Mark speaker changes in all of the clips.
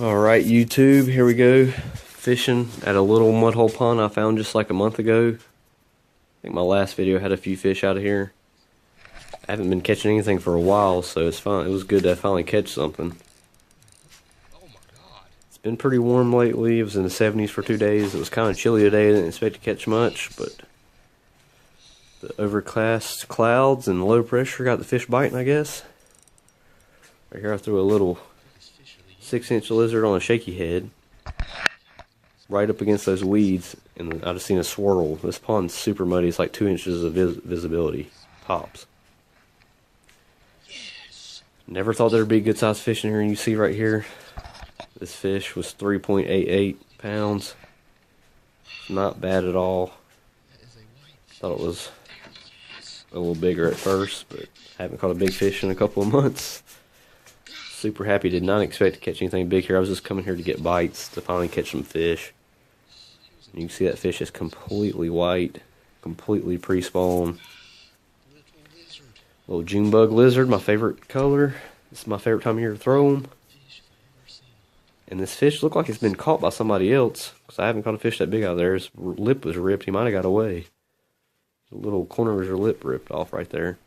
Speaker 1: Alright, YouTube, here we go. Fishing at a little mud hole pond I found just like a month ago. I think my last video had a few fish out of here. I haven't been catching anything for a while, so it's fine. It was good to finally catch something.
Speaker 2: Oh my God.
Speaker 1: It's been pretty warm lately. It was in the 70s for 2 days. It was kind of chilly today. I didn't expect to catch much, but the overcast clouds and low pressure got the fish biting, I guess. Right here I threw a little 6-inch lizard on a shaky head right up against those weeds, and I just seen a swirl. This pond's super muddy. It's like 2 inches of visibility tops. Never thought there'd be good sized fish in here, and you see right here this fish was 3.88 pounds. Not bad at all. Thought it was a little bigger at first, but haven't caught a big fish in a couple of months. Super happy. Did not expect to catch anything big here. I was just coming here to get bites, to finally catch some fish. And you can see that fish is completely white, completely pre-spawn. Little junebug lizard, my favorite color. This is my favorite time of year to throw them. And this fish looked like it's been caught by somebody else, because I haven't caught a fish that big out there. His lip was ripped. He might have got away. The little corner of his lip ripped off right there.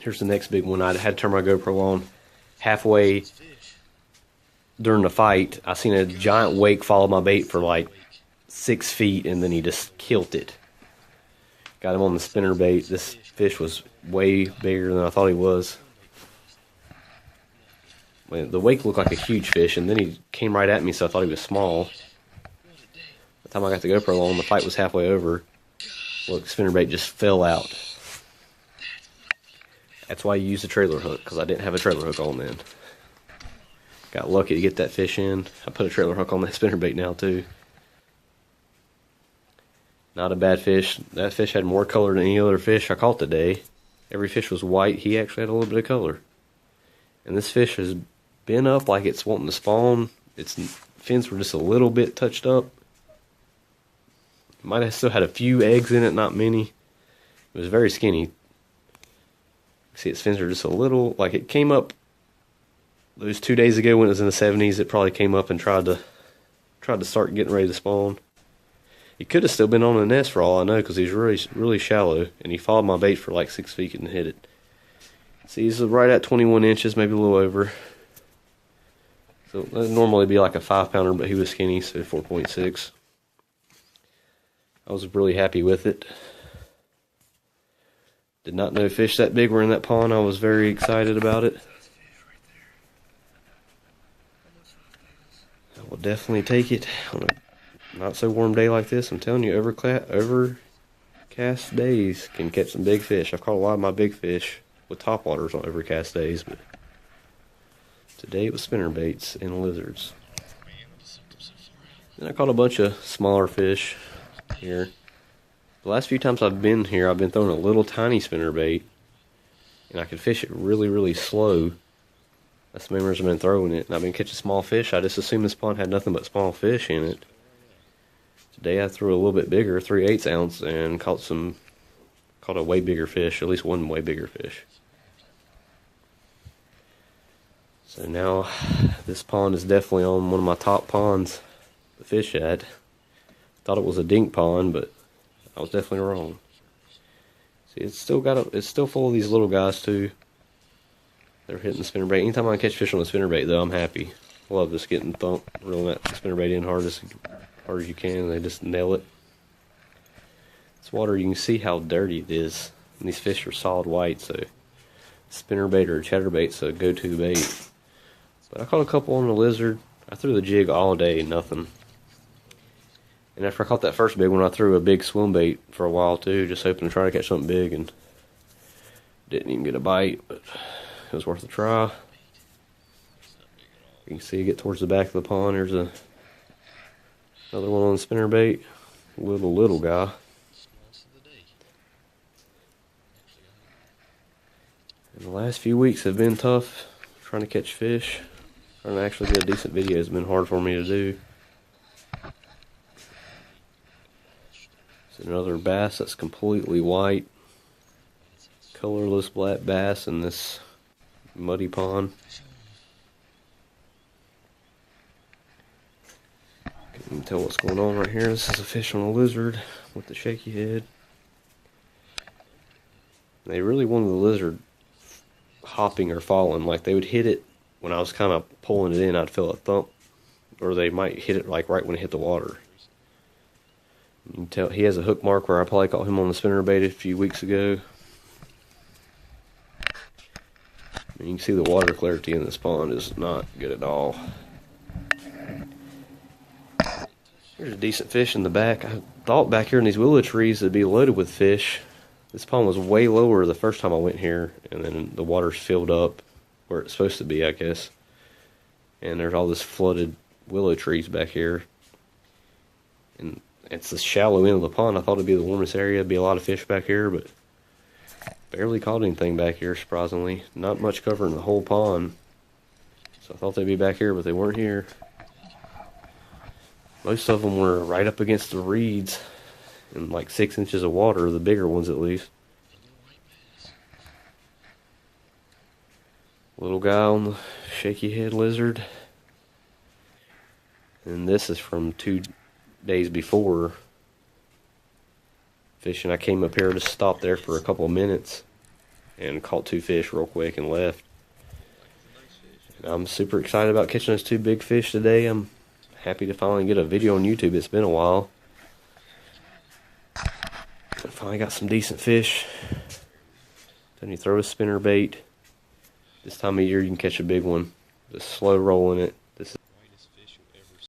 Speaker 1: Here's the next big one. I had to turn my GoPro on. Halfway during the fight, I seen a giant wake follow my bait for like 6 feet, and then he just killed it. Got him on the spinnerbait. This fish was way bigger than I thought he was. The wake looked like a huge fish, and then he came right at me, so I thought he was small. By the time I got the GoPro on, the fight was halfway over. Look, spinnerbait just fell out. That's why you use the trailer hook, because I didn't have a trailer hook on then. Got lucky to get that fish in. I put a trailer hook on that spinnerbait now too. Not a bad fish. That fish had more color than any other fish I caught today. Every fish was white. He actually had a little bit of color. And this fish has been up like it's wanting to spawn. Its fins were just a little bit touched up. Might have still had a few eggs in it, not many. It was very skinny. See, its fins are just a little, like it came up those 2 days ago when it was in the 70s. It probably came up and tried to start getting ready to spawn. He could have still been on the nest for all I know, because he's really shallow, and he followed my bait for like 6 feet and hit it. See, he's right at 21 inches, maybe a little over. So that'd normally be like a 5-pounder, but he was skinny, so 4.6. I was really happy with it. Did not know fish that big were in that pond. I was very excited about it. I will definitely take it on a not so warm day like this. I'm telling you, overcast days can catch some big fish. I've caught a lot of my big fish with topwaters on overcast days, but today it was spinnerbaits and lizards. Then I caught a bunch of smaller fish here. The last few times I've been here, I've been throwing a little tiny spinnerbait, and I can fish it really slow. That's the main reason I've been throwing it. And I've been catching small fish. I just assumed this pond had nothing but small fish in it. Today I threw a little bit bigger, 3/8 ounce, and caught a way bigger fish, at least one way bigger fish. So now this pond is definitely on one of my top ponds to fish at. Thought it was a dink pond, but I was definitely wrong. See, it's still full of these little guys too. They're hitting the spinnerbait. Anytime I catch fish on a spinnerbait, though, I'm happy. I love just getting thumped, reeling that spinnerbait in hard as you can, and they just nail it. This water, you can see how dirty it is. And these fish are solid white, so spinnerbait or chatterbait's a go-to bait. But I caught a couple on the lizard. I threw the jig all day, nothing. And after I caught that first big one, I threw a big swim bait for a while too, just hoping to try to catch something big, and didn't even get a bite, but it was worth a try. You can see, get towards the back of the pond, there's another one on the spinnerbait, little guy. And the last few weeks have been tough, trying to catch fish. Trying to actually get a decent video has been hard for me to do. It's another bass that's completely white. Colorless black bass in this muddy pond. You can tell what's going on right here. This is a fish on a lizard with the shaky head. They really wanted the lizard hopping or falling. Like they would hit it when I was kind of pulling it in, I'd feel a thump. Or they might hit it like right when it hit the water. You can tell he has a hook mark where I probably caught him on the spinnerbait a few weeks ago. And you can see the water clarity in this pond is not good at all. There's a decent fish in the back. I thought back here in these willow trees it'd be loaded with fish. This pond was way lower the first time I went here, and then the water's filled up where it's supposed to be, I guess. And there's all this flooded willow trees back here. And it's the shallow end of the pond. I thought it'd be the warmest area. It'd be a lot of fish back here, but barely caught anything back here, surprisingly. Not much covering the whole pond. So I thought they'd be back here, but they weren't here. Most of them were right up against the reeds in like 6 inches of water, the bigger ones at least. Little guy on the shaky head lizard. And this is from 2 days before fishing. I came up here to stop there for a couple of minutes and caught 2 fish real quick and left. And I'm super excited about catching those 2 big fish today. I'm happy to finally get a video on YouTube. It's been a while. I finally got some decent fish. Then you throw a spinnerbait. This time of year you can catch a big one. Just slow rolling it.